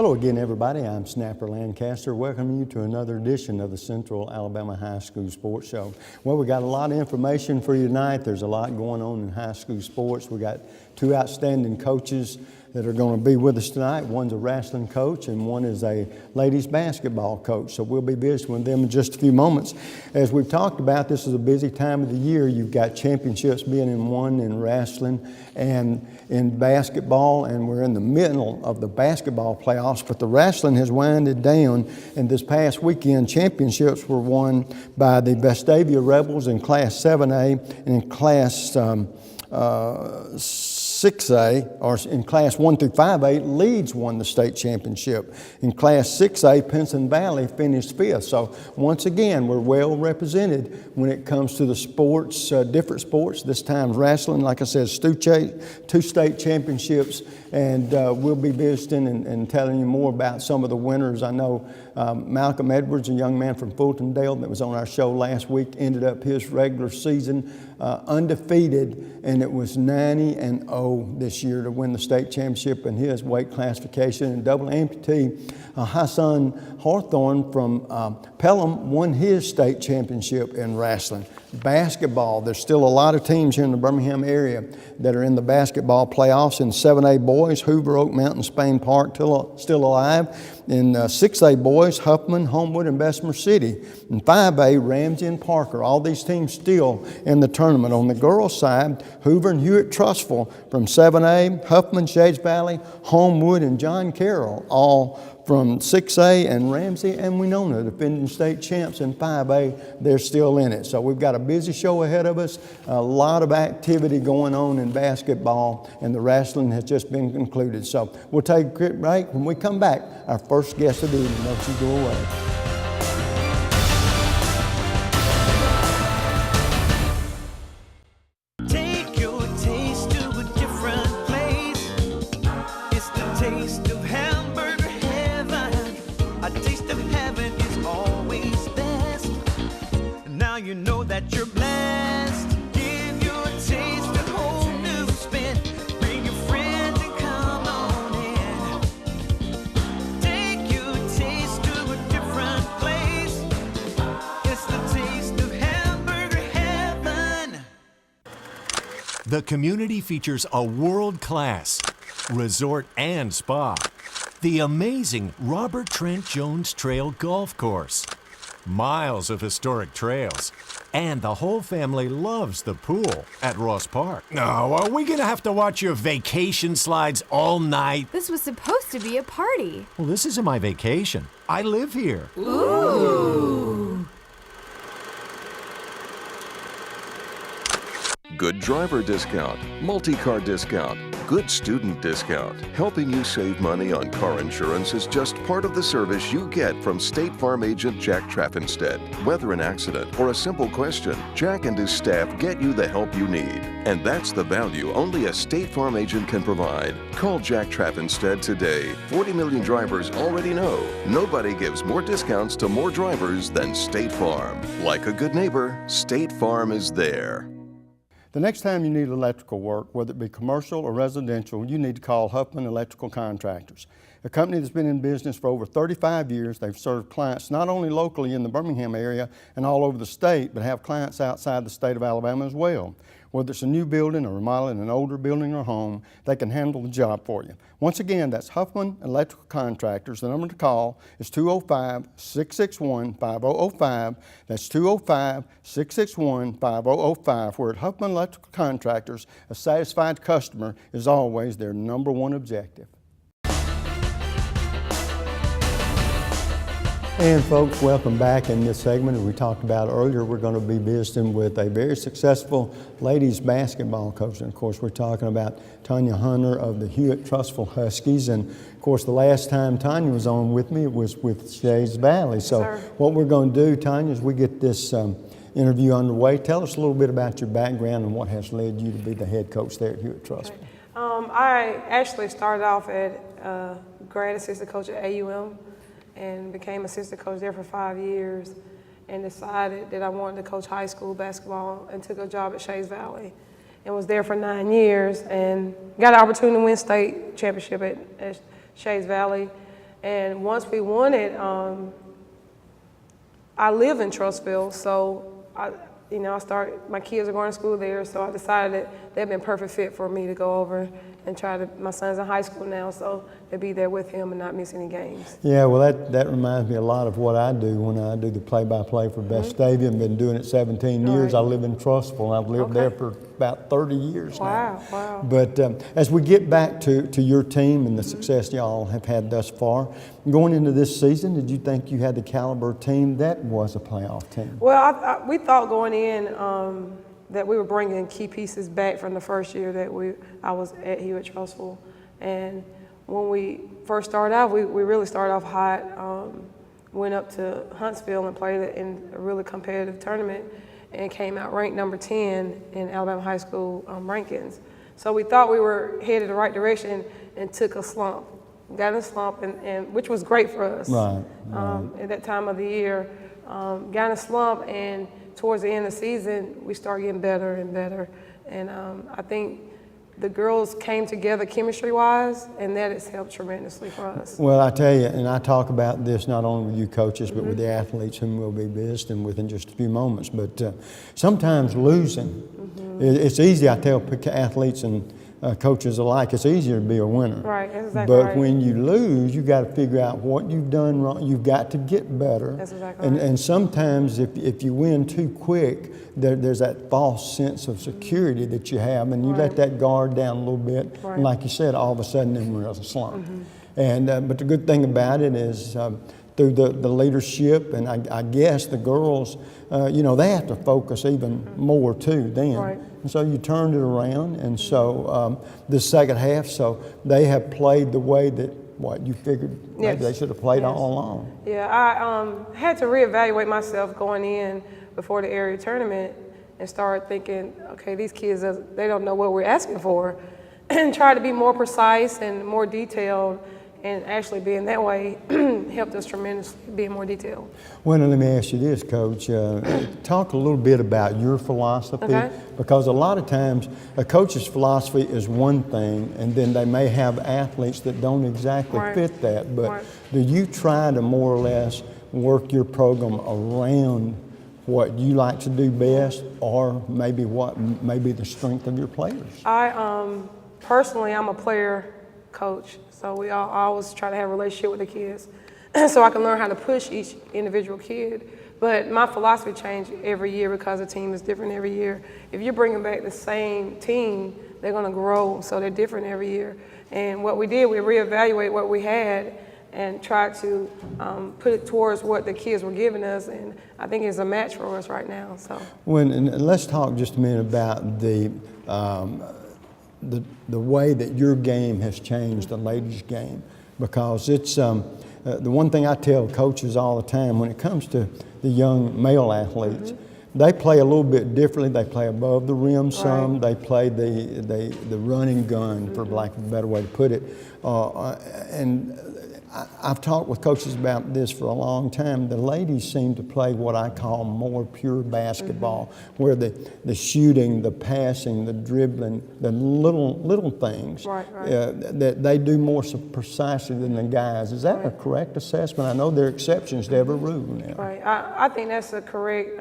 Hello again, everybody. I'm Snapper Lancaster, welcoming you to another edition of the Central Alabama High School Sports Show. Well, we got a lot of information for you tonight. There's a lot going on in high school sports. We got two outstanding coaches that are going to be with us tonight. One's a wrestling coach and one is a ladies basketball coach. So we'll be visiting with them in just a few moments. As we've talked about, this is a busy time of the year. You've got championships being won in wrestling and in basketball, and we're in the middle of the basketball playoffs, but the wrestling has winded down, and this past weekend championships were won by the Vestavia Rebels in Class 7A and in Class 6A, or in Class 1 through 5A, Leeds won the state championship. In Class 6A, Pinson Valley finished 5th. So once again, we're well represented when it comes to the sports, different sports. This time wrestling, like I said, two state championships, and we'll be visiting and telling you more about some of the winners. I know Malcolm Edwards, a young man from Fultondale that was on our show last week, ended up his regular season undefeated, and it was 90-0 this year to win the state championship in his weight classification. And double amputee Hassan Hawthorne from Pelham won his state championship in wrestling. Basketball, there's still a lot of teams here in the Birmingham area that are in the basketball playoffs. In 7A boys, Hoover, Oak Mountain, Spain Park still alive. In 6A boys, Huffman, Homewood, and Bessemer City. In 5A, Ramsey and Parker. All these teams still in the tournament. On the girls' side, Hoover and Hewitt-Trussville. From 7A, Huffman, Shades Valley, Homewood, and John Carroll, all from 6A, and Ramsey and Winona, defending state champs in 5A, they're still in it. So we've got a busy show ahead of us, a lot of activity going on in basketball, and the wrestling has just been concluded. So we'll take a quick break. When we come back, our first guest of the evening. Don't you go away. The community features a world-class resort and spa, the amazing Robert Trent Jones Trail Golf Course, miles of historic trails, and the whole family loves the pool at Ross Park. Now, are we gonna have to watch your vacation slides all night? This was supposed to be a party. Well, this isn't my vacation. I live here. Ooh. Good driver discount, multi-car discount, good student discount. Helping you save money on car insurance is just part of the service you get from State Farm agent Jack Traffinstead. Whether an accident or a simple question, Jack and his staff get you the help you need. And that's the value only a State Farm agent can provide. Call Jack Traffinstead today. 40 million drivers already know nobody gives more discounts to more drivers than State Farm. Like a good neighbor, State Farm is there. The next time you need electrical work, whether it be commercial or residential, you need to call Huffman Electrical Contractors, a company that's been in business for over 35 years. They've served clients not only locally in the Birmingham area and all over the state, but have clients outside the state of Alabama as well. Whether it's a new building or remodeling an older building or home, they can handle the job for you. Once again, that's Huffman Electrical Contractors. The number to call is 205-661-5005. That's 205-661-5005. Where at Huffman Electrical Contractors, a satisfied customer is always their number one objective. And folks, welcome back. In this segment, as we talked about earlier, we're going to be visiting with a very successful ladies basketball coach. And of course, we're talking about Tanya Hunter of the Hewitt-Trussville Huskies. And of course, the last time Tanya was on with me, it was with Shades Valley. So what we're going to do, Tanya, is we get this interview underway. Tell us a little bit about your background and what has led you to be the head coach there at Hewitt-Trussville. I actually started off at grad assistant coach at AUM and became assistant coach there for 5 years and decided that I wanted to coach high school basketball and took a job at Shades Valley and was there for 9 years and got an opportunity to win state championship at Shades Valley And once we won it, I live in Trussville, so my kids are going to school there, so I decided that they'd been a perfect fit for me to go over and my son's in high school now, so to be there with him and not miss any games. Yeah, well, that reminds me a lot of what I do when I do the play-by-play for Vestavia. I've been doing it 17 years. I live in Trussville, and I've lived there for about 30 years now. Wow. But as we get back to your team and the success y'all have had thus far, going into this season, did you think you had the caliber team that was a playoff team? Well, we thought going in that we were bringing key pieces back from the first year that I was at Hewitt-Trussville. And when we first started out, we really started off hot, went up to Huntsville and played in a really competitive tournament and came out ranked number 10 in Alabama high school rankings. So we thought we were headed the right direction and took a slump. Got in a slump, and which was great for us. Right. At that time of the year, got in a slump, and towards the end of the season, we started getting better and better. And I think the girls came together chemistry-wise, and that has helped tremendously for us. Well, I tell you, and I talk about this not only with you coaches, but with the athletes whom we'll be visiting within just a few moments. But sometimes losing, it's easy, I tell athletes and coaches alike, it's easier to be a winner. Right, that's exactly right. right. But when you lose, you got to figure out what you've done wrong. You've got to get better. That's exactly and, right. and sometimes if you win too quick, there's that false sense of security that you have, and you let that guard down a little bit. Right. And like you said, all of a sudden then we're in a slump. And but the good thing about it is through the leadership, and I guess the girls, they have to focus even more too then. Right. And so you turned it around, and so the second half, so they have played the way that you figured maybe they should have played all along. Yeah, I had to reevaluate myself going in before the area tournament and start thinking, okay, these kids, they don't know what we're asking for, and try to be more precise and more detailed. And actually being that way helped us tremendously, being more detailed. Well, let me ask you this, Coach. Talk a little bit about your philosophy, because a lot of times a coach's philosophy is one thing, and then they may have athletes that don't exactly fit that. But do you try to more or less work your program around what you like to do best, or maybe what may be the strength of your players? Personally, I'm a player coach. So we always try to have a relationship with the kids so I can learn how to push each individual kid. But my philosophy changed every year because the team is different every year. If you're bringing back the same team, they're going to grow, so they're different every year. And what we did, we reevaluated what we had and tried to put it towards what the kids were giving us, and I think it's a match for us right now. So. And let's talk just a minute about the way that your game has changed the ladies' game, because it's the one thing I tell coaches all the time when it comes to the young male athletes, they play a little bit differently. They play above the rim some. They play the running gun, for lack of a better way to put it, and I've talked with coaches about this for a long time. The ladies seem to play what I call more pure basketball, where the shooting, the passing, the dribbling, the little things, that they do more precisely than the guys. Is that a correct assessment? I know there are exceptions to every rule now. Right. I think that's a correct.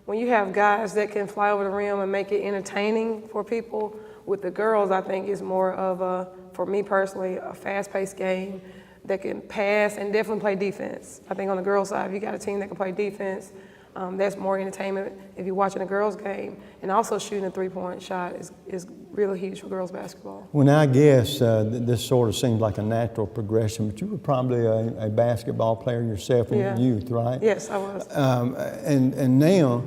When you have guys that can fly over the rim and make it entertaining for people, with the girls, I think it's more of for me personally, a fast-paced game that can pass and definitely play defense. I think on the girls' side, if you got a team that can play defense, that's more entertainment if you're watching a girls' game. And also shooting a three-point shot is really huge for girls' basketball. Well, now I guess this sort of seems like a natural progression, but you were probably a basketball player yourself in your youth, right? Yes, I was. And now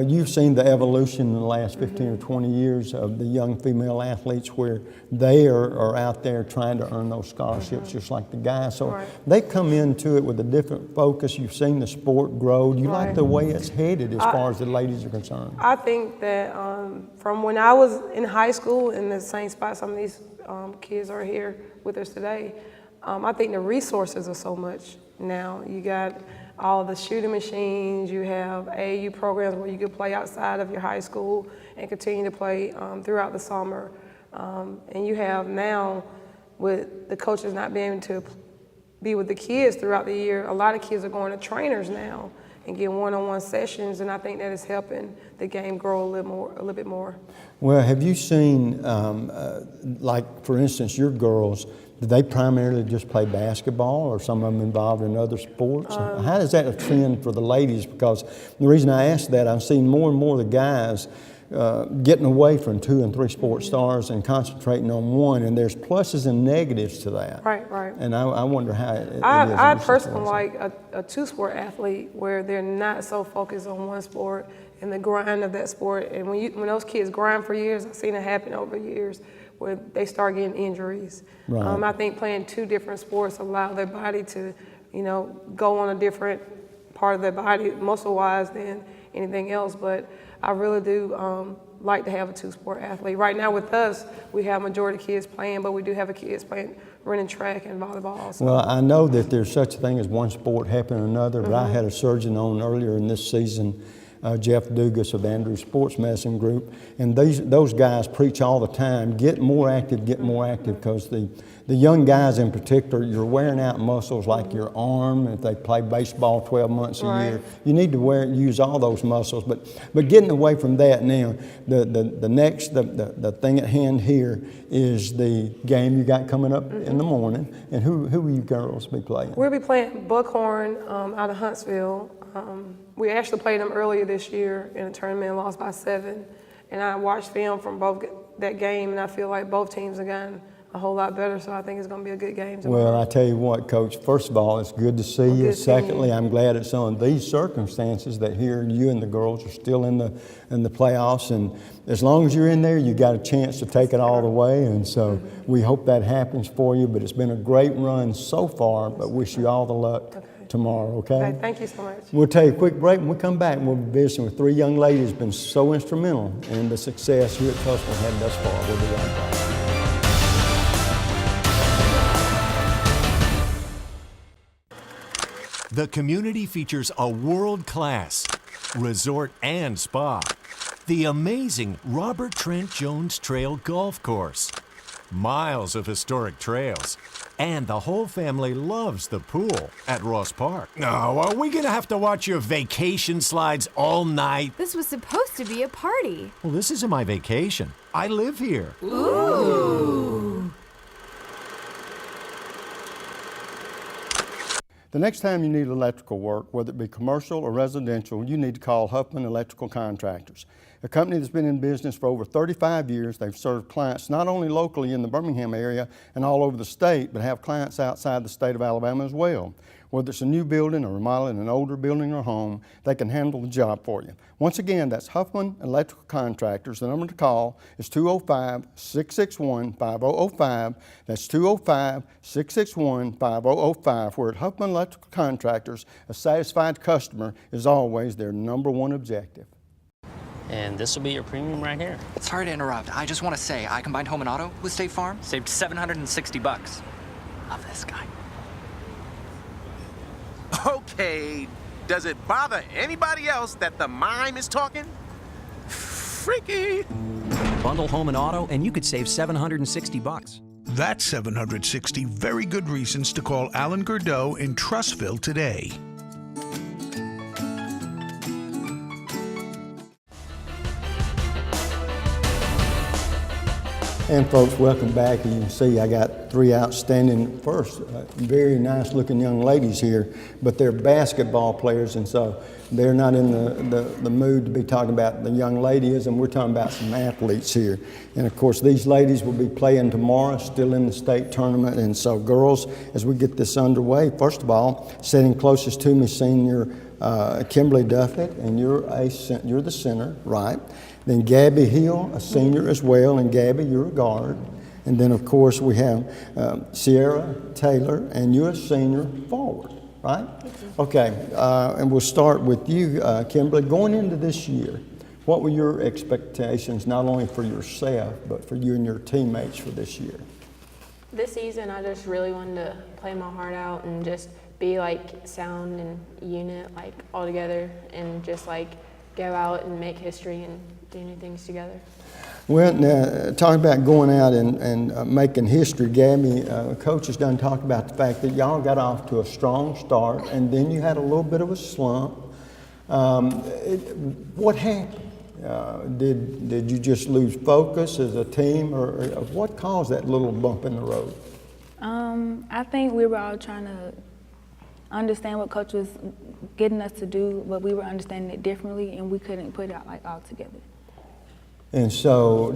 you've seen the evolution in the last 15 or 20 years of the young female athletes, where they are out there trying to earn those scholarships just like the guys. So they come into it with a different focus. You've seen the sport grow. Do you like the way it's headed as far as the ladies are concerned? I think that from when I was in high school, in the same spot some of these kids are here with us today, I think the resources are so much now. You got all the shooting machines, you have AAU programs where you can play outside of your high school and continue to play throughout the summer. And you have now, with the coaches not being able to be with the kids throughout the year. A lot of kids are going to trainers now and getting one-on-one sessions, and I think that is helping the game grow a little bit more. Well, have you seen, like for instance, your girls, do they primarily just play basketball, or some of them involved in other sports? How is that a trend for the ladies? Because the reason I ask that, I've seen more and more of the guys getting away from 2 and 3 sports stars and concentrating on one, and there's pluses and negatives to that. Right. And I wonder how it is. I personally like a 2-sport athlete where they're not so focused on one sport and the grind of that sport. And when those kids grind for years, I've seen it happen over years where they start getting injuries. Right. I think playing 2 different sports allow their body to, go on a different part of their body, muscle-wise, than anything else. But I really do like to have a 2-sport athlete. Right now with us, we have majority kids playing, but we do have kids playing running track and volleyball. So. Well, I know that there's such a thing as one sport helping another, but I had a surgeon on earlier in this season, Jeff Dugas of Andrews Sports Medicine Group, and those guys preach all the time, get more active, because the young guys in particular, you're wearing out muscles like your arm. If they play baseball 12 months a year, you need to use all those muscles. But getting away from that now, the thing at hand here is the game you got coming up in the morning. And who will you girls be playing? We'll be playing Buckhorn out of Huntsville. We actually played them earlier this year in a tournament and lost by 7. And I watched film from that game, and I feel like both teams have gotten a whole lot better, so I think it's going to be a good game tomorrow. Well, I tell you what, Coach, first of all, it's good to see you. Secondly, I'm glad it's on these circumstances that here you and the girls are still in the playoffs, and as long as you're in there, you got a chance to take it all the way, and so we hope that happens for you. But it's been a great run so far, but wish you all the luck tomorrow, okay? Thank you so much. We'll take a quick break. When we come back, we'll be visiting with 3 young ladies who have been so instrumental in the success here at Tussauds had thus far. We'll be right back. The community features a world-class resort and spa, the amazing Robert Trent Jones Trail Golf Course, miles of historic trails, and the whole family loves the pool at Ross Park. No, are we gonna have to watch your vacation slides all night? This was supposed to be a party. Well, this isn't my vacation. I live here. Ooh. The next time you need electrical work, whether it be commercial or residential, you need to call Huffman Electrical Contractors, a company that's been in business for over 35 years. They've served clients not only locally in the Birmingham area and all over the state, but have clients outside the state of Alabama as well. Whether it's a new building or remodeling an older building or home, they can handle the job for you. Once again, that's Huffman Electrical Contractors. The number to call is 205-661-5005. That's 205-661-5005. Where at Huffman Electrical Contractors, a satisfied customer is always their #1 objective. And this will be your premium right here. Sorry to interrupt. I just want to say I combined home and auto with State Farm. Saved $760. Love this guy. Okay, does it bother anybody else that the mime is talking? Freaky. Bundle home and auto, and you could save $760. That's 760 very good reasons to call Alan Gurdeau in Trussville today. And folks, welcome back. As you can see, I got 3 outstanding, very nice looking young ladies here, but they're basketball players, and so they're not in the mood to be talking about the young ladies, and we're talking about some athletes here. And of course, these ladies will be playing tomorrow, still in the state tournament. And so girls, as we get this underway, first of all, sitting closest to me, senior Kimberly Duffett, and you're the center, right? Then Gabby Hill, a senior as well, and Gabby, you're a guard. And then, of course, we have Sierra Taylor, and you're a senior forward, right? Okay, and we'll start with you, Kimberly. Going into this year, what were your expectations, not only for yourself, but for you and your teammates for this year? This season, I just really wanted to play my heart out and just be like sound and unit, like all together, and just like go out and make history and do new things together. Well, now, talking about going out and making history, Gabby, Coach has done talk about the fact that y'all got off to a strong start, and then you had a little bit of a slump. What happened? Did you just lose focus as a team, or what caused that little bump in the road? I think we were all trying to understand what Coach was getting us to do, but we were understanding it differently, and we couldn't put it out like all together. And so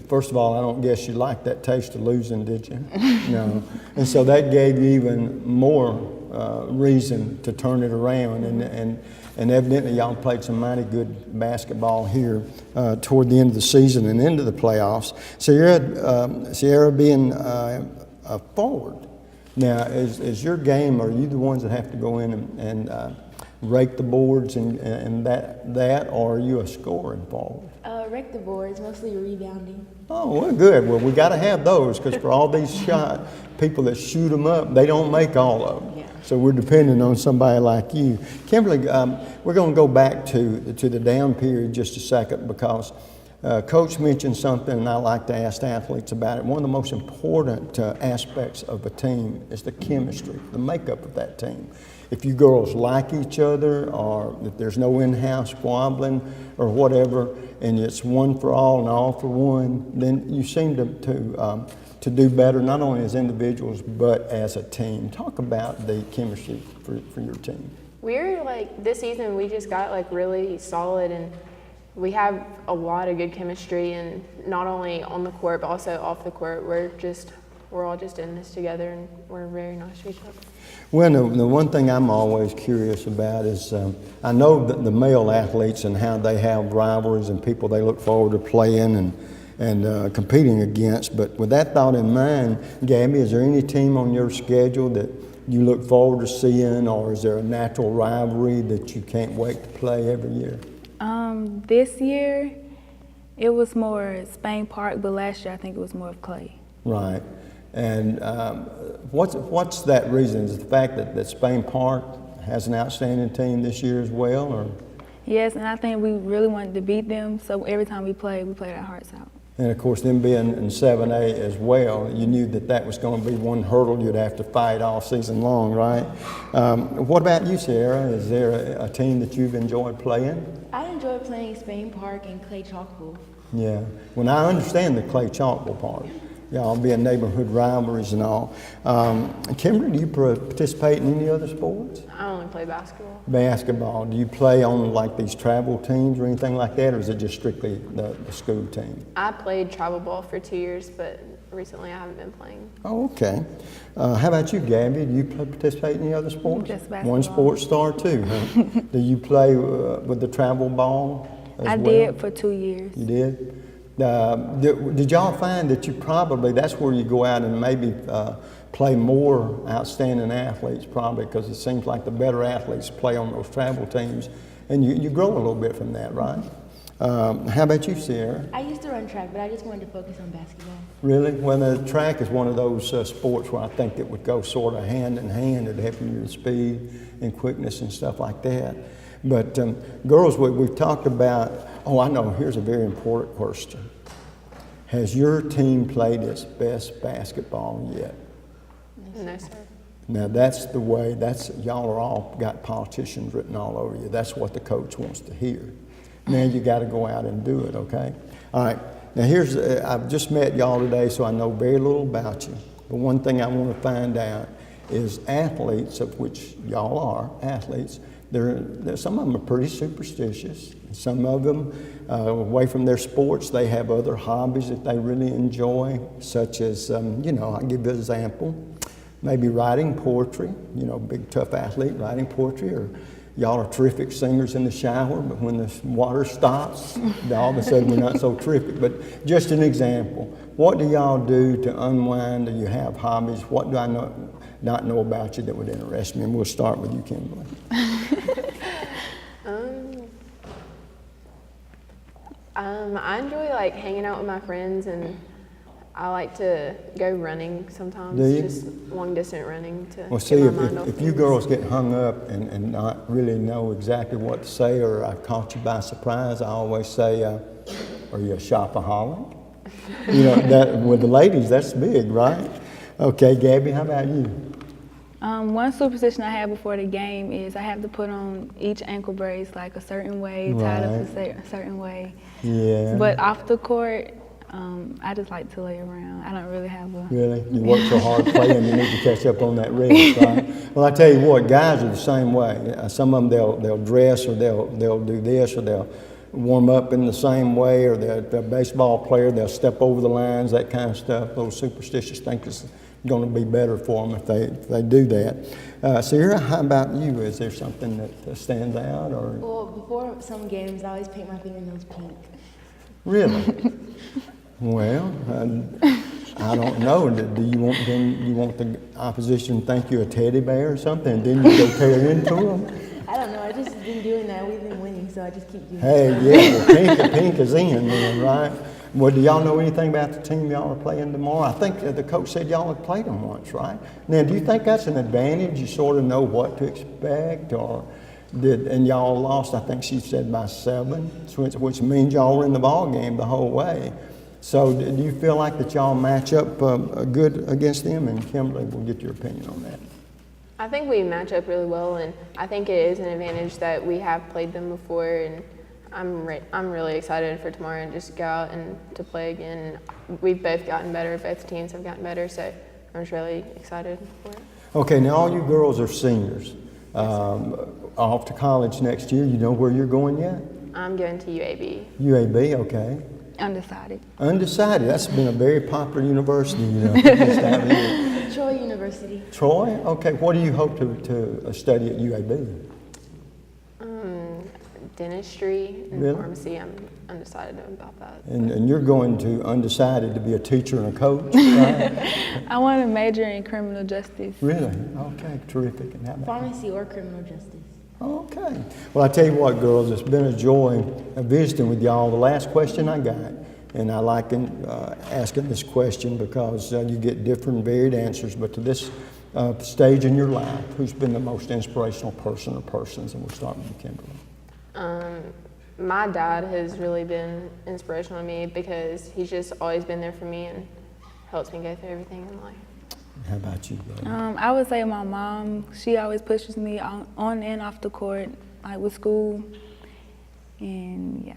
first of all, I don't guess you liked that taste of losing, did you? No. And so that gave you even more reason to turn it around. And evidently y'all played some mighty good basketball here toward the end of the season and into the playoffs. Sierra being a forward. Now, is your game, are you the ones that have to go in and rake the boards and that, or are you a scoring forward? Rake the boards, mostly rebounding. Oh, well, good. Well, we got to have those because for all these people that shoot them up, they don't make all of them. Yeah. So we're depending on somebody like you. Kimberly, we're going to go back to the down period just a second because Coach mentioned something, and I like to ask athletes about it. One of the most important aspects of a team is the chemistry, the makeup of that team. If you girls like each other, or if there's no in-house squabbling or whatever, and it's one for all and all for one, then you seem to do better, not only as individuals, but as a team. Talk about the chemistry for your team. We're this season we just got really solid, and we have a lot of good chemistry, and not only on the court, but also off the court. We're all just in this together, and we're very nice to each other. Well, the one thing I'm always curious about is I know that the male athletes and how they have rivalries and people they look forward to playing and competing against. But with that thought in mind, Gabby, is there any team on your schedule that you look forward to seeing, or is there a natural rivalry that you can't wait to play every year? This year, it was more Spain Park, but last year I think it was more of Clay. Right. And what's that reason? Is it the fact that Spain Park has an outstanding team this year as well, or? Yes, and I think we really wanted to beat them, so every time we played our hearts out. And of course, them being in 7A as well, you knew that was going to be one hurdle you'd have to fight all season long, right? What about you, Sarah? Is there a team that you've enjoyed playing? I enjoy playing Spain Park and Clay Chalkville. Yeah. Well, I understand the Clay Chalkville part. Y'all being neighborhood rivalries and all. Kimberly, do you participate in any other sports? I only play basketball. Basketball. Do you play on these travel teams or anything like that, or is it just strictly the school team? I played travel ball for 2 years, but recently I haven't been playing. Oh, okay. How about you, Gabby? Do you participate in any other sports? Just basketball. One sports star too, huh? Do you play with the travel ball as well? I did for 2 years. You did? Did y'all find that that's where you go out and maybe play more outstanding athletes, probably, because it seems like the better athletes play on those travel teams, and you grow a little bit from that, right? How about you, Sierra? I used to run track, but I just wanted to focus on basketball. Really? Well, the track is one of those sports where I think it would go sort of hand in hand. It'd help you with speed and quickness and stuff like that. But girls, we've talked about, I know, here's a very important question. Has your team played its best basketball yet? No, sir. Now that's the way, y'all are all got politicians written all over you. That's what the coach wants to hear. Now you got to go out and do it, okay? All right, now I've just met y'all today, so I know very little about you. But one thing I want to find out is athletes, of which y'all are athletes, some of them are pretty superstitious. Some of them, away from their sports, they have other hobbies that they really enjoy, such as, I'll give you an example, maybe writing poetry, big tough athlete writing poetry, or y'all are terrific singers in the shower, but when the water stops, all of a sudden we're not so terrific. But just an example, what do y'all do to unwind? Do you have hobbies? What do I not know about you that would interest me? And we'll start with you, Kimberly. I enjoy hanging out with my friends, and I like to go running sometimes, Do you? just long distance running to Well, get see, my mind off if you things. girls get hung up and not really know exactly what to say, or I caught you by surprise, I always say, are you a shopaholic? You know, that, with the ladies, that's big, right? Okay, Gabby, how about you? One superstition I have before the game is I have to put on each ankle brace like a certain way, tied up a certain way. Yeah. But off the court, I just like to lay around. I don't really have a... Really? You work so hard playing, you need to catch up on that rest, right? Well, I tell you what, guys are the same way. Some of them, they'll dress, or they'll do this, or they'll warm up in the same way, or they're a baseball player, they'll step over the lines, that kind of stuff. Those superstitious think it's going to be better for them if they do that. Sierra, how about you? Is there something that stands out? Or? Well, before some games, I always paint my fingernails pink. Really? Well, I don't know. Do you want the opposition to think you're a teddy bear or something, and then you go tear into them? I don't know. I just been doing that. We've been winning, so I just keep doing Hey, it. yeah, well, pink is in then, right? Well, do y'all know anything about the team y'all are playing tomorrow? I think the coach said y'all had played them once, right? Now, do you think that's an advantage? You sort of know what to expect, or and y'all lost, I think she said, by 7, which means y'all were in the ball game the whole way. So do you feel like that y'all match up good against them? And Kimberly, we'll get your opinion on that. I think we match up really well, and I think it is an advantage that we have played them before, and I'm really excited for tomorrow and just go out and to play again. We've both gotten better, both teams have gotten better, so I'm just really excited for it. Okay, now all you girls are seniors. Off to college next year. You know where you're going yet? I'm going to UAB. UAB, okay. Undecided. Undecided. That's been a very popular university, you know. Just out here. Troy University. Troy? Okay. What do you hope to study at UAB? Dentistry and Really? pharmacy. I'm undecided about that. And you're going to Undecided to be a teacher and a coach, right? I want to major in criminal justice. Really? Okay, terrific. And how about Pharmacy or criminal justice. Okay. Well, I tell you what, girls, it's been a joy visiting with y'all. The last question I got, and I like asking this question because you get different varied answers, but to this stage in your life, who's been the most inspirational person or persons? And we'll start with you, Kimberly. My dad has really been inspirational to me because he's just always been there for me and helps me go through everything in life. How about you, Gabby? I would say my mom. She always pushes me on and off the court, like with school, and yeah.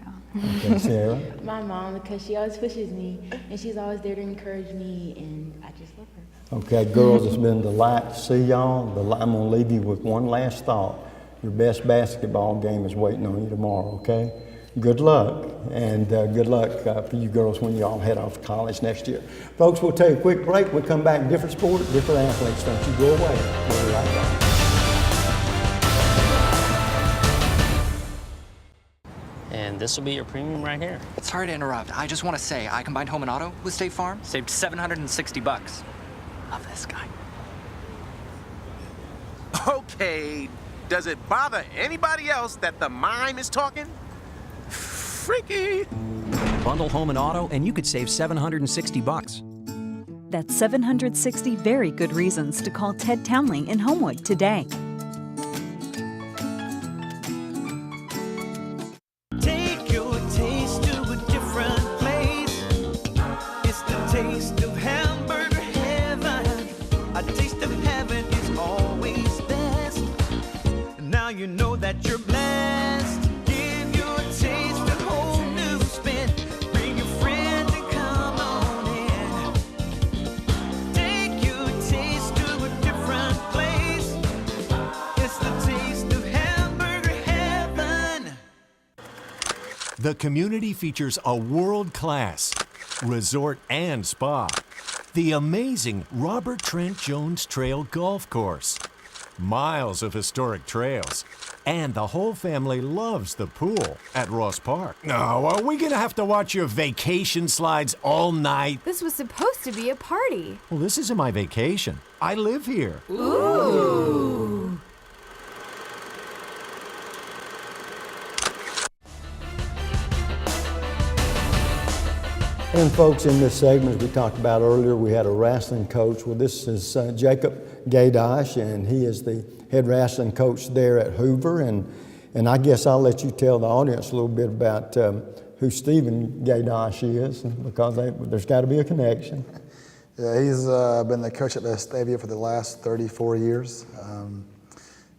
Okay, Sarah? My mom, because she always pushes me, and she's always there to encourage me, and I just love her. Okay, girls, it's been a delight to see y'all. I'm going to leave you with one last thought. Your best basketball game is waiting on you tomorrow, okay? Good luck, and good luck for you girls when you all head off to college next year. Folks, we'll take a quick break. We'll come back, different sport, different athletes. Don't you go away. We'll be right back. And this will be your premium right here. Sorry to interrupt. I just want to say I combined home and auto with State Farm. Saved $760. Love this guy. Okay, does it bother anybody else that the mime is talking? Freaky. Bundle home and auto, and you could save $760. That's 760 very good reasons to call Ted Townley in Homewood today. Take your taste to a different place. It's the taste of hamburger heaven. A taste of heaven is always best. Now you know that you're blessed. Give your taste a whole new spin. Bring your friends and come on in. Take your taste to a different place. It's the taste of hamburger heaven. The community features a world-class resort and spa, the amazing Robert Trent Jones Trail Golf Course, miles of historic trails, and the whole family loves the pool at Ross Park. Now, are we gonna have to watch your vacation slides all night? This was supposed to be a party. Well, this isn't my vacation. I live here. Ooh. And folks, in this segment, as we talked about earlier, we had a wrestling coach. Well, this is Jacob Gaydosh, and he is the head wrestling coach there at Hoover. And I guess I'll let you tell the audience a little bit about who Stephen Gaydosh is, because there's got to be a connection. Yeah, he's been the coach at Vestavia for the last 34 years.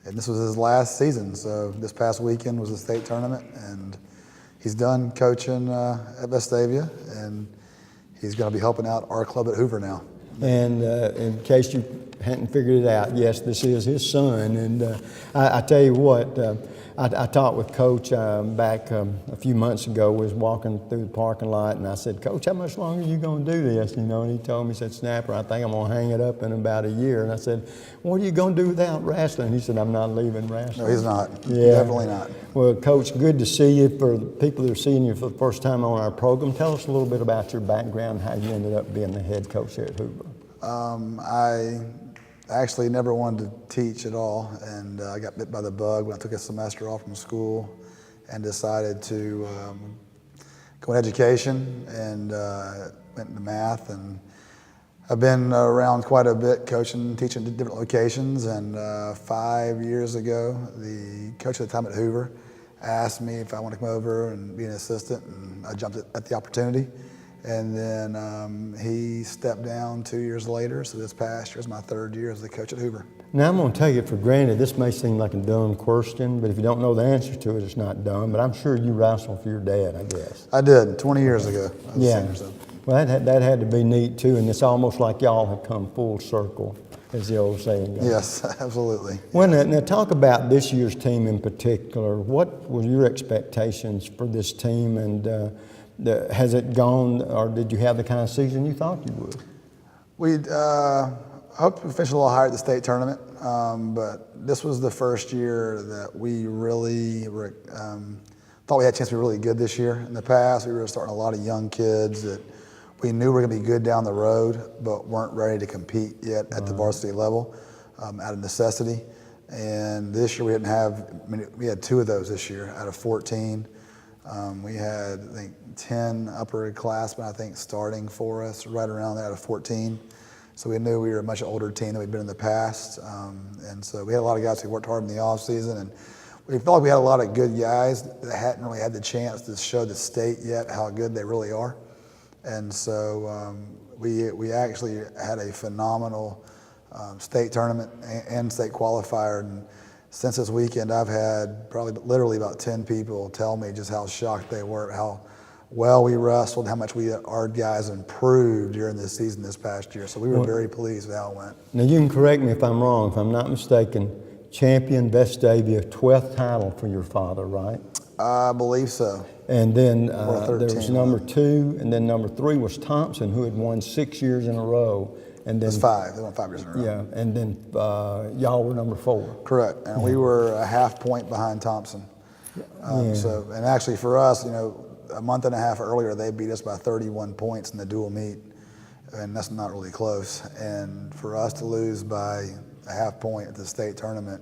And this was his last season, so this past weekend was the state tournament, and he's done coaching at Vestavia, and he's going to be helping out our club at Hoover now. And in case you hadn't figured it out, yes, this is his son. And I tell you what, I talked with Coach back a few months ago. Was walking through the parking lot, and I said, "Coach, how much longer are you going to do this?" You know, and he told me, he said, "Snapper, I think I'm going to hang it up in about a year." And I said, "What are you going to do without wrestling?" He said, "I'm not leaving wrestling." No, he's not. Yeah. Definitely not. Well, Coach, good to see you. For the people that are seeing you for the first time on our program, tell us a little bit about your background, how you ended up being the head coach here at Hoover. I actually never wanted to teach at all, and I got bit by the bug when I took a semester off from school and decided to go in education, and went into math, and I've been around quite a bit coaching, teaching at different locations, and 5 years ago the coach at the time at Hoover asked me if I want to come over and be an assistant, and I jumped at the opportunity. And then he stepped down 2 year later, so this past year is my third year as the coach at Hoover. Now, I'm going to take it for granted. This may seem like a dumb question, but if you don't know the answer to it, it's not dumb. But I'm sure you wrestled for your dad, I guess. I did, 20 years ago. I was yeah. a senior, so. Well, that had to be neat, too, and it's almost like y'all have come full circle, as the old saying goes. Yes, absolutely. Well, now talk about this year's team in particular. What were your expectations for this team, and has it gone, or did you have the kind of season you thought you would? We hoped to finish a little higher at the state tournament, but this was the first year that we really thought we had a chance to be really good this year. In the past, we were starting a lot of young kids that we knew were going to be good down the road, but weren't ready to compete yet at the varsity level out of necessity. And this year we didn't have, we had 2 of those this year out of 14. We had, I think, 10 upperclassmen, I think, starting for us, right around there out of 14. So we knew we were a much older team than we'd been in the past. And so we had a lot of guys who worked hard in the off season, and we felt like we had a lot of good guys that hadn't really had the chance to show the state yet how good they really are. And so we actually had a phenomenal state tournament and state qualifier. And since this weekend, I've had probably literally about 10 people tell me just how shocked they were, how well we wrestled, how much our guys improved during this season this past year. So we were very pleased with how it went. Now, you can correct me if I'm wrong. If I'm not mistaken, champion Vestavia, 12th title for your father, right? I believe so. And then there was number 2, and then number 3 was Thompson, who had won 6 years in a row. And then, it was 5. They won 5 years in a row. Yeah, and then y'all were number 4. Correct, and we were a half point behind Thompson. So, and actually for us, you know, a month and a half earlier, they beat us by 31 points in the dual meet, and that's not really close. And for us to lose by a half point at the state tournament,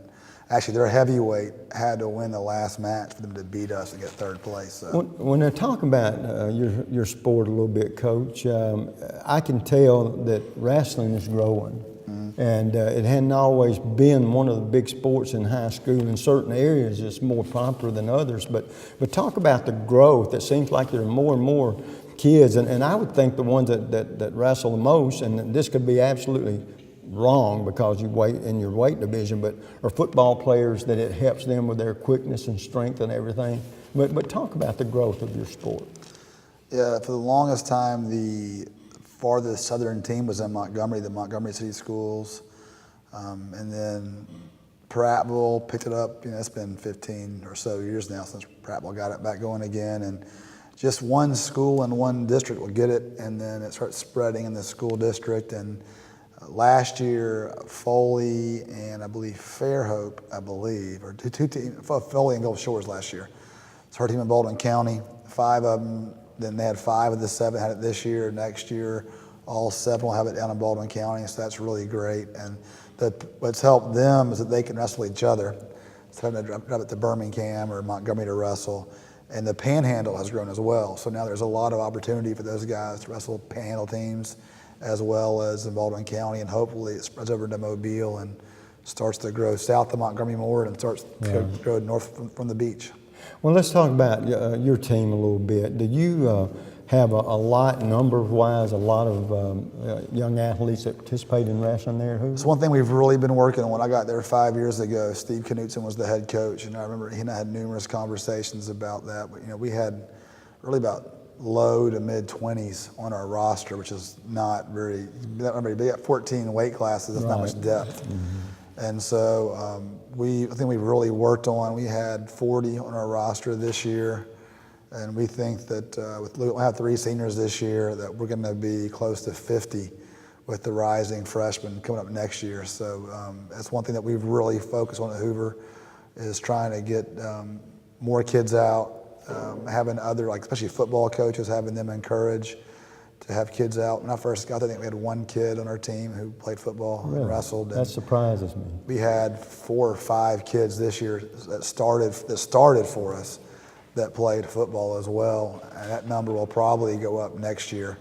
actually their heavyweight had to win the last match for them to beat us and get 3rd place. So. When I talk about your sport a little bit, Coach, I can tell that wrestling is growing. And it hadn't always been one of the big sports in high school. In certain areas, it's more popular than others. But talk about the growth. It seems like there are more and more kids, and I would think the ones that wrestle the most, and this could be absolutely wrong because you weight in your weight division, but are football players that it helps them with their quickness and strength and everything. But talk about the growth of your sport. Yeah, for the longest time, the farthest southern team was in Montgomery, the Montgomery City Schools, and then Prattville picked it up. You know, it's been 15 or so years now since Prattville got it back going again, and just one school in one district will get it, and then it starts spreading in the school district. And last year, Foley and I believe Fairhope, or two teams, Foley and Gulf Shores last year. It's her team in Baldwin County, 5 of them. Then they had 5 of the 7 had it this year. Next year, all 7 will have it down in Baldwin County, so that's really great. And what's helped them is that they can wrestle each other. Instead of having to drive it to Birmingham or Montgomery to wrestle, And the Panhandle has grown as well. So now there's a lot of opportunity for those guys to wrestle Panhandle teams as well as in Baldwin County, and hopefully it spreads over into Mobile and starts to grow south of Montgomery more and starts to grow north from the beach. Well, let's talk about your team a little bit. Do you have a lot, number-wise, a lot of young athletes that participate in wrestling there at Hoover? It's one thing we've really been working on. When I got there 5 years ago, Steve Knutson was the head coach, and I remember he and I had numerous conversations about that. But, you know, we had really about low to mid-20s on our roster, which is not very big. We got 14 weight classes, that's not much depth. And so I think we've really worked on, we had 40 on our roster this year, and we think that we'll have 3 seniors this year, that we're going to be close to 50 with the rising freshmen coming up next year. So that's one thing that we've really focused on at Hoover, is trying to get more kids out, having other, like especially football coaches, having them encourage to have kids out. When I first got there, I think we had 1 kid on our team who played football and wrestled. That surprises me. We had 4 or 5 kids this year that started for us that played football as well, and that number will probably go up next year.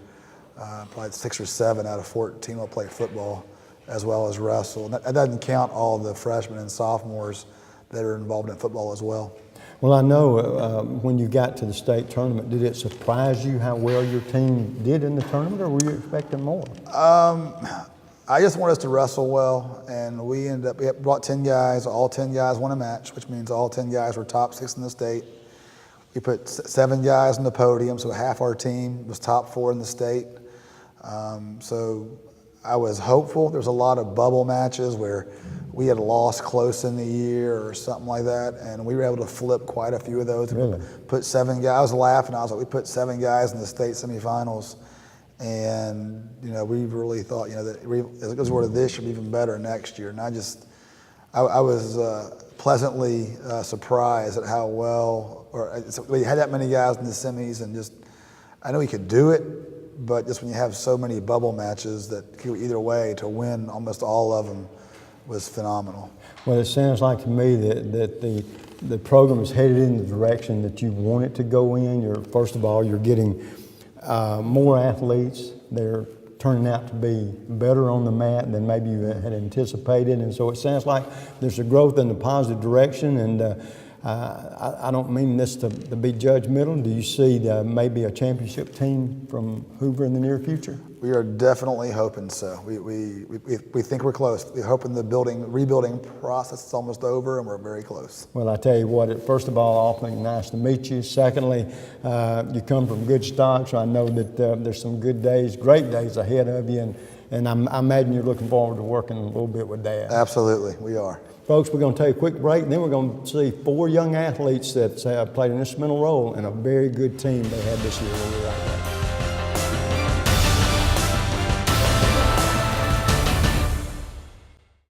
Probably 6 or 7 out of 14 will play football as well as wrestle. And that doesn't count all the freshmen and sophomores that are involved in football as well. Well, I know when you got to the state tournament, did it surprise you how well your team did in the tournament, or were you expecting more? I just wanted us to wrestle well, and we brought 10 guys. All 10 guys won a match, which means all 10 guys were top 6 in the state. We put 7 guys on the podium, so half our team was top 4 in the state. So I was hopeful. There was a lot of bubble matches where we had lost close in the year or something like that, and we were able to flip quite a few of those. Really? Put 7 guys. I was laughing. I was like, we put 7 guys in the state semifinals, and you know, we really thought, you know, that as it goes forward, this should be even better next year. And I was pleasantly surprised at how well, we had that many guys in the semis, and just I know we could do it, but just when you have so many bubble matches that could go either way, to win almost all of them was phenomenal. Well, it sounds like to me that the program is headed in the direction that you want it to go in. First of all, you're getting more athletes. They're turning out to be better on the mat than maybe you had anticipated, and so it sounds like there's a growth in the positive direction. And I don't mean this to be judgmental. Do you see maybe a championship team from Hoover in the near future? We are definitely hoping so. We think we're close. We're hoping the rebuilding process is almost over, and we're very close. Well, I tell you what, first of all, awfully nice to meet you. Secondly, you come from good stock, so I know that there's some good days, great days ahead of you, and I imagine you're looking forward to working a little bit with Dad. Absolutely, we are. Folks, we're going to take a quick break, and then we're going to see 4 young athletes that played an instrumental role in a very good team they had this year. We'll be right back.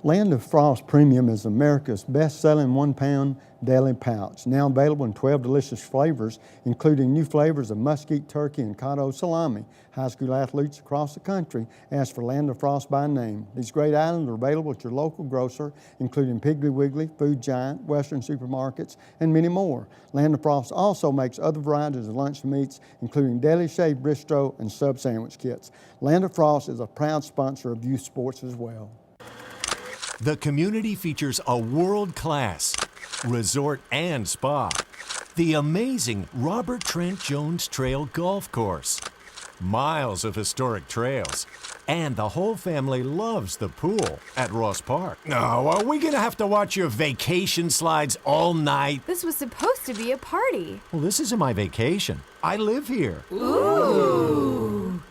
Land of Frost Premium is America's best-selling 1-pound deli pouch, now available in 12 delicious flavors, including new flavors of mesquite turkey and cotto salami. High school athletes across the country ask for Land of Frost by name. These great items are available at your local grocer, including Piggly Wiggly, Food Giant, Western supermarkets, and many more. Land of Frost also makes other varieties of lunch meats, including deli shaved bistro and sub sandwich kits. Land of Frost is a proud sponsor of youth sports as well. The community features a world-class resort and spa, the amazing Robert Trent Jones Trail Golf Course, miles of historic trails, and the whole family loves the pool at Ross Park. Oh, are we gonna have to watch your vacation slides all night? This was supposed to be a party. Well, this isn't my vacation. I live here. Ooh.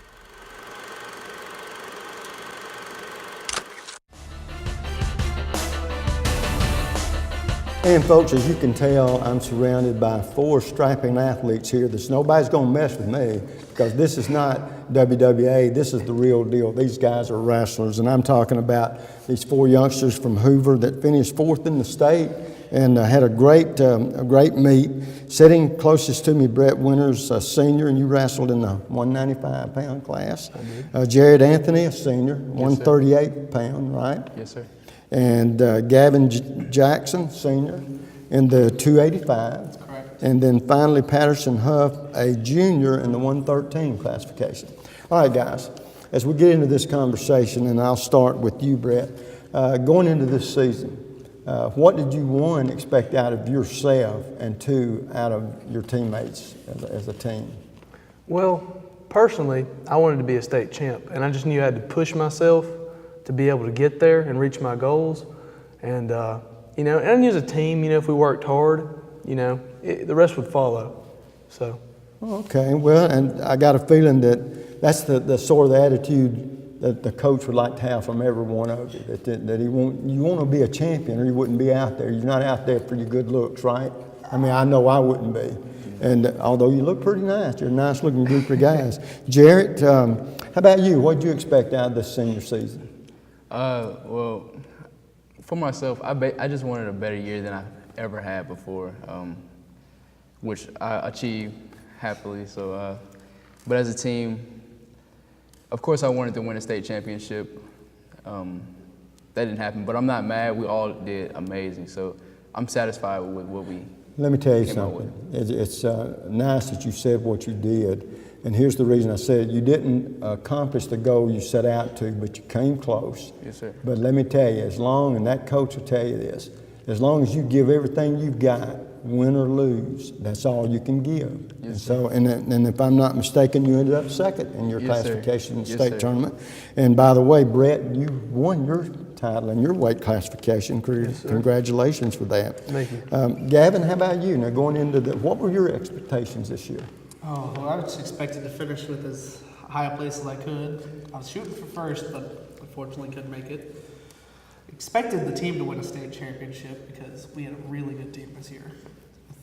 And folks, as you can tell, I'm surrounded by 4 strapping athletes here. Nobody's gonna mess with me, because this is not WWA, this is the real deal. These guys are wrestlers, and I'm talking about these 4 youngsters from Hoover that finished 4th in the state and had a great meet. Sitting closest to me, Brett Winters, a senior, and you wrestled in the 195-pound class. Jared Anthony, a senior, 138-pound, right? Yes, sir. And Gavin Jackson, senior, in the 285. That's correct. And then finally, Patterson Huff, a junior in the 113 classification. All right, guys, as we get into this conversation, and I'll start with you, Brett, going into this season, what did you, one, expect out of yourself, and two, out of your teammates as a team? Well, personally, I wanted to be a state champ, and I just knew I had to push myself to be able to get there and reach my goals. And, you know, and as a team, you know, if we worked hard, you know, the rest would follow. So. Okay, well, and I got a feeling that that's the sort of the attitude that the coach would like to have from every one of you, that you want to be a champion or you wouldn't be out there. You're not out there for your good looks, right? I mean, I know I wouldn't be. And although you look pretty nice, you're a nice looking group of guys. Jarrett, how about you? What did you expect out of this senior season? Well, for myself, I just wanted a better year than I've ever had before, which I achieved happily. So, but as a team, of course, I wanted to win a state championship. That didn't happen, but I'm not mad. We all did amazing, so I'm satisfied with what we. Let me tell you something. It's nice that you said what you did, and here's the reason I said it. You didn't accomplish the goal you set out to, but you came close. Yes, sir. But let me tell you, and that coach will tell you this, as long as you give everything you've got, win or lose, that's all you can give. Yes, and so, and if I'm not mistaken, you ended up second in your classification state tournament. And by the way, Brett, you won your title in your weight classification. Congratulations for that. Thank you. Gavin, how about you? Now, going into what were your expectations this year? Oh, well, I was expected to finish with as high a place as I could. I was shooting for first, but unfortunately couldn't make it. Expected the team to win a state championship because we had a really good team this year.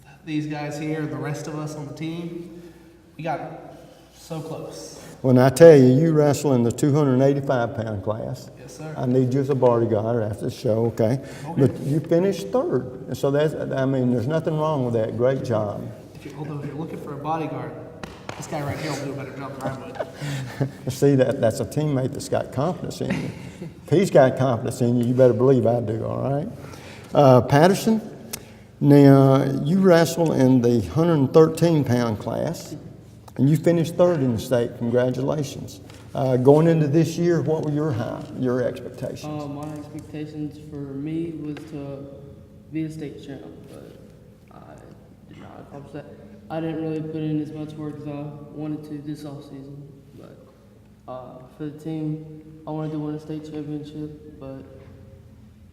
With these guys here, the rest of us on the team, we got so close. Well, now I tell you, you wrestle in the 285-pound class. Yes, sir. I need you as a bodyguard after the show, okay? But you finished third, and so there's nothing wrong with that. Great job. Although if you're looking for a bodyguard, this guy right here will do a better job than I would. See, that's a teammate that's got confidence in you. If he's got confidence in you, you better believe I do, all right? Patterson, now you wrestle in the 113-pound class, and you finished third in the state. Congratulations. Going into this year, what were your expectations? My expectations for me was to be a state champ, but I did not accomplish that. I didn't really put in as much work as I wanted to this offseason, but for the team, I wanted to win a state championship, but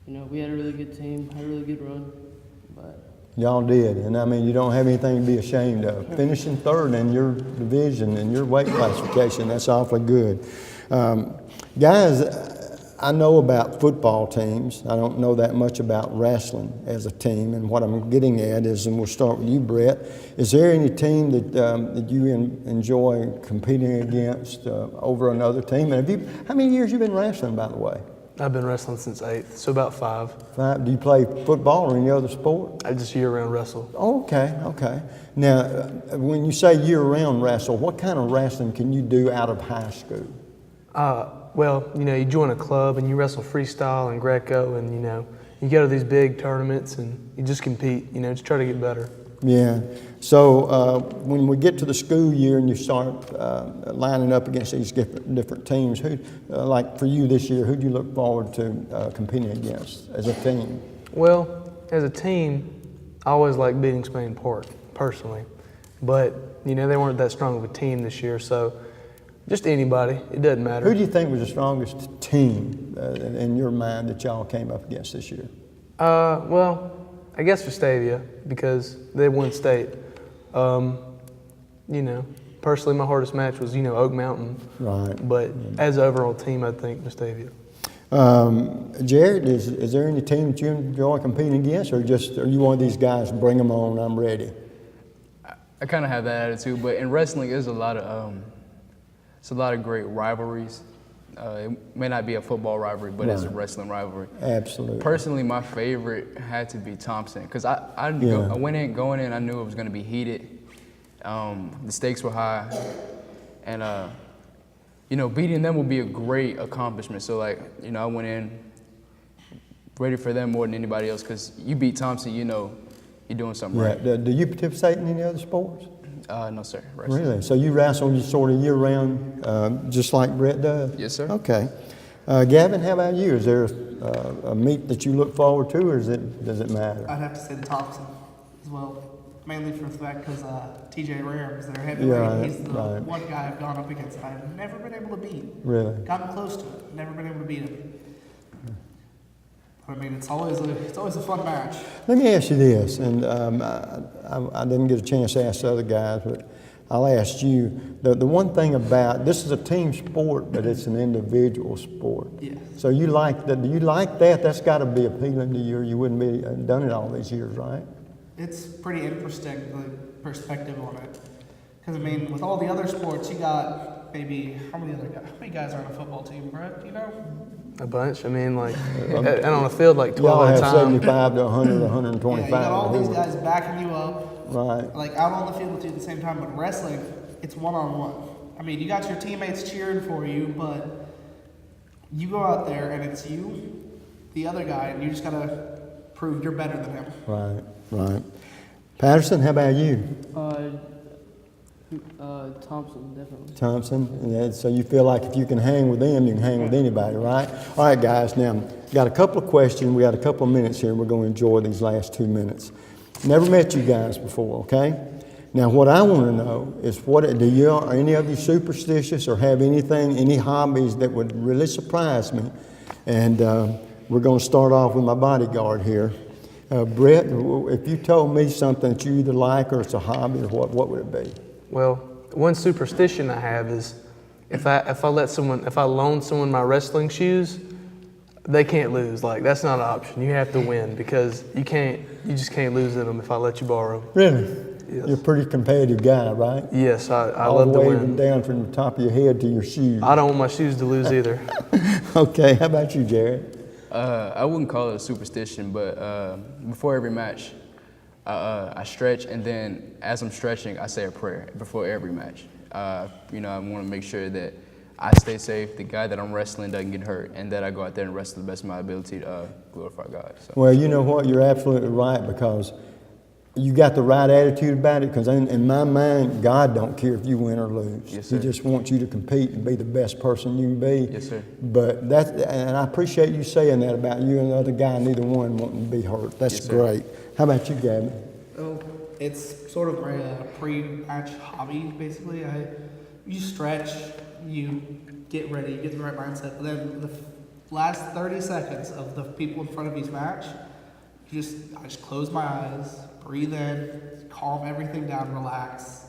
you know, we had a really good team, had a really good run, but y'all did, and I mean, you don't have anything to be ashamed of. Finishing third in your division and your weight classification, that's awfully good. Guys, I know about football teams. I don't know that much about wrestling as a team, and what I'm getting at is, and we'll start with you, Brett, is there any team that you enjoy competing against over another team? And how many years have you been wrestling, by the way? I've been wrestling since 8th, so about 5. 5. Do you play football or any other sport? I just year-round wrestle. Oh, okay. Now, when you say year-round wrestle, what kind of wrestling can you do out of high school? Well, you know, you join a club and you wrestle freestyle and Greco, and you know, you go to these big tournaments and you just compete. You know, just try to get better. Yeah. So when we get to the school year and you start lining up against these different teams, like for you this year, who do you look forward to competing against as a team? Well, as a team, I always like beating Spain Park, personally. But, you know, they weren't that strong of a team this year, so just anybody. It doesn't matter. Who do you think was the strongest team in your mind that y'all came up against this year? Well, I guess Vestavia, because they won state. You know, personally, my hardest match was, you know, Oak Mountain. Right. But as an overall team, I think Vestavia. Jared, is there any team that you enjoy competing against, or are you one of these guys, bring them on, I'm ready? I kind of have that attitude, but in wrestling, there's a lot of great rivalries. It may not be a football rivalry, but it's a wrestling rivalry. Absolutely. Personally, my favorite had to be Thompson, because I went in, going in, I knew it was going to be heated. The stakes were high, and you know, beating them would be a great accomplishment. So, like, you know, I went in ready for them more than anybody else, because you beat Thompson, you know You're doing something Yeah. right. Do you participate in any other sports? No, sir. Wrestling. Really? So you wrestle sort of year round, just like Brett does? Yes, sir. Okay. Gavin, how about you? Is there a meet that you look forward to, or does it matter? I'd have to say the Thompson as well, mainly for the fact because TJ Rams, their heavyweight, Yeah, he's the right. one guy I've gone up against that I've never been able to beat. Really? Gotten close to it, never been able to beat him. I mean, it's always a fun match. Let me ask you this, and I didn't get a chance to ask the other guys, but I'll ask you. The one thing about this is a team sport, but it's an individual sport. Yes. So you like that? Do you like that? That's got to be appealing to you, or you wouldn't be done it all these years, right? It's pretty interesting, the perspective on it. Because, I mean, with all the other sports, you got maybe, how many guys are on a football team, Brett? Do you know? A bunch. I mean, like, and on a field, like 12 Y'all at a have time. 75 to 100, 125. Yeah, you got all these guys backing you up. Right. Like, out on the field with you at the same time. But wrestling, it's one-on-one. I mean, you got your teammates cheering for you, but you go out there and it's you, the other guy, and you just got to prove you're better than him. Right, right. Patterson, how about you? Thompson, definitely. Thompson, yeah, so you feel like if you can hang with them, you can hang with anybody, right? All right, guys, now, got a couple of questions. We got a couple of minutes here. We're going to enjoy these last 2 minutes. Never met you guys before, okay? Now, what I want to know is, are any of you superstitious or have any hobbies that would really surprise me? And we're going to start off with my bodyguard here. Brett, if you told me something that you either like or it's a hobby, or what would it be? Well, one superstition I have is if I loan someone my wrestling shoes, they can't lose. Like, that's not an option. You have to win because you just can't lose in them if I let you borrow them. Really? Yes. You're a pretty competitive guy, right? Yes, I All love the to way win. down from the top of your head to your shoes. I don't want my shoes to lose either. Okay, how about you, Jared? I wouldn't call it a superstition, but before every match, I stretch, and then as I'm stretching, I say a prayer before every match. I want to make sure that I stay safe, the guy that I'm wrestling doesn't get hurt, and that I go out there and wrestle to the best of my ability to glorify God. So. Well, you know what? You're absolutely right, because you got the right attitude about it, because in my mind, God don't care if you win or lose. Yes, He sir. just wants you to compete and be the best person you can be. Yes, sir. But and I appreciate you saying that about you and the other guy, neither one wanting to be hurt. That's Yes, sir. great. How about you, Gabby? Oh, it's sort of my pre-match hobby, basically. You stretch, you get ready, you get the right mindset, but then the last 30 seconds of the people in front of each match, I just close my eyes, breathe in, calm everything down, relax,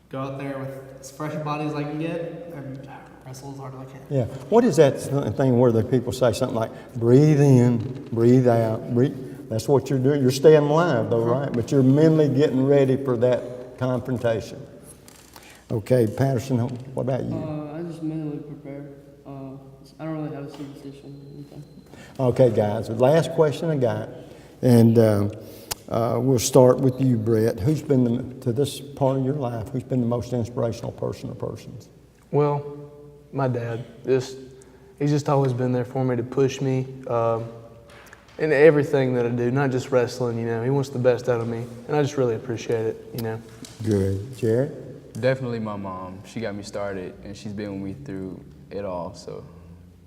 go out there with as fresh a body as I can get, and wrestle as hard as I can. Yeah. What is that thing where the people say something like, breathe in, breathe out, breathe? That's what you're doing. You're staying alive, though, right? But you're mentally getting ready for that confrontation. Okay, Patterson, what about you? I just mentally prepare. I don't really have a superstition or anything. Okay, guys, the last question I got, and we'll start with you, Brett. Who's been, to this part of your life, who's been the most inspirational person or persons? Well, my dad. He's just always been there for me to push me in everything that I do, not just wrestling. He wants the best out of me, and I just really appreciate it. Good, Jared. Definitely my mom. She got me started, and she's been with me through it all. So,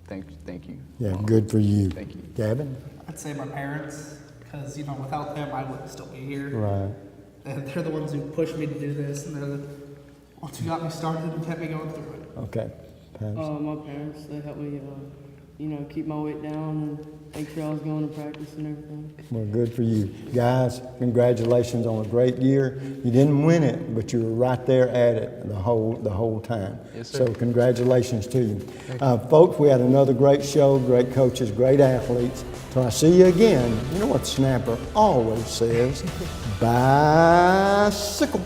thank you. Yeah, Mom. good for you. Thank you. Gavin? I'd say my parents, because without them, I wouldn't still be here. Right. And they're the ones who pushed me to do this, and they're the ones who got me started and kept me going through it. Okay. Patterson. My parents, they helped me, keep my weight down and make sure I was going to practice and everything. Well, good for you. Guys, congratulations on a great year. You didn't win it, but you were right there at it the whole time. Yes, sir. So congratulations to you. Folks, we had another great show, great coaches, great athletes. Till I see you again, you know what Snapper always says, bicycle.